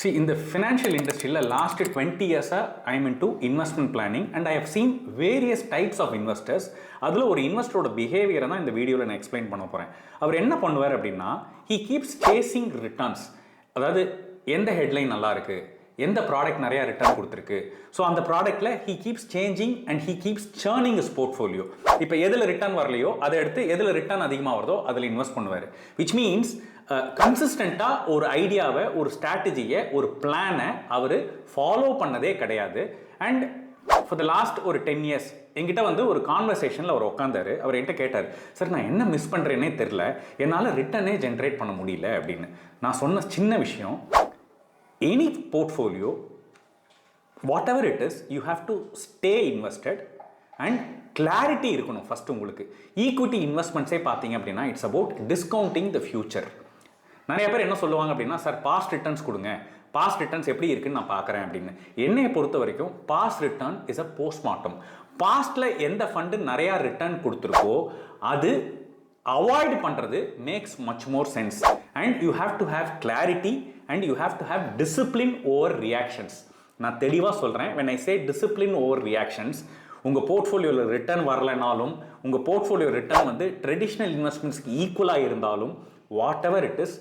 See, in the financial industry, last 20 years, I am into investment planning and I have seen various types of investors. அதில் ஒரு இன்வெஸ்டரோட பிஹேவியரை தான் இந்த வீடியோவில் நான் explain பண்ண போகிறேன். அவர் என்ன பண்ணுவார் அப்படின்னா, he keeps chasing returns. அதாவது எந்த ஹெட்லைன் நல்லா இருக்குது, எந்த ப்ராடக்ட் நிறையா ரிட்டர்ன் கொடுத்துருக்கு, ஸோ அந்த ப்ராடக்ட்டில் he keeps changing and he keeps churning is portfolio. இப்போ எதில் ரிட்டர்ன் வரலையோ அதை எடுத்து எதில் ரிட்டர்ன் அதிகமாக வருதோ அதில் இன்வெஸ்ட் பண்ணுவார். விச் மீன்ஸ் கன்சிஸ்டண்ட்டாக ஒரு ஐடியாவை, ஒரு ஸ்ட்ராட்டஜியை, ஒரு பிளானை அவர் ஃபாலோ பண்ணதே கிடையாது. அண்ட் ஃபார் த லாஸ்ட் ஒரு 10 years என்கிட்ட வந்து ஒரு கான்வர்சேஷனில் அவர் உட்காந்தாரு. அவர் என்கிட்ட கேட்டார், சார் நான் என்ன மிஸ் பண்ணுறேன்னே தெரில, என்னால் ரிட்டர்னே ஜென்ரேட் பண்ண முடியல அப்படின்னு. நான் சொன்ன சின்ன விஷயம், any portfolio, whatever it is, you have to stay invested and clarity இருக்கணும் ஃபர்ஸ்ட் உங்களுக்கு. ஈக்விட்டி இன்வெஸ்ட்மெண்ட்ஸே பார்த்தீங்க அப்படின்னா it's about discounting the future. நிறைய பேர் என்ன சொல்லுவாங்க அப்படின்னா, சார் பாஸ்ட் ரிட்டர்ன்ஸ் கொடுங்க, பாஸ்ட் ரிட்டர்ன்ஸ் எப்படி இருக்குன்னு நான் பார்க்குறேன் அப்படின்னு. என்னையை பொறுத்த வரைக்கும் past return is a postmortem. பாஸ்டில் எந்த ஃபண்டு நிறையா ரிட்டர்ன் கொடுத்துருக்கோ அது அவாய்ட் பண்ணுறது makes much more sense. And you have to have clarity and you have to have discipline over reactions. நான் தெளிவாக சொல்கிறேன், when I say discipline over reactions, உங்கள் போர்ட்ஃபோலியோவில் ரிட்டர்ன் வரலைனாலும், உங்கள் போர்ட்ஃபோலியோ ரிட்டர்ன் வந்து ட்ரெடிஷ்னல் இன்வெஸ்ட்மெண்ட்ஸ்க்கு ஈக்குவலாக இருந்தாலும், வாட் எவர் இட் இஸ்,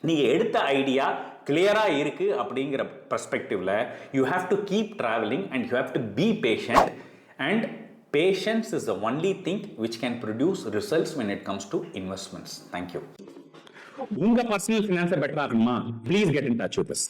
நீங்கள் எடுத்த ஐடியா கிளியராக இருக்குது அப்படிங்கிற பர்ஸ்பெக்டிவில் you have to keep travelling and you have to be patient. And patience is the only thing which can produce results when it comes to investments. Thank you. உங்க personal ஃபினான்ஸை பெட்டரா இருக்கணுமா? Please get in touch with us.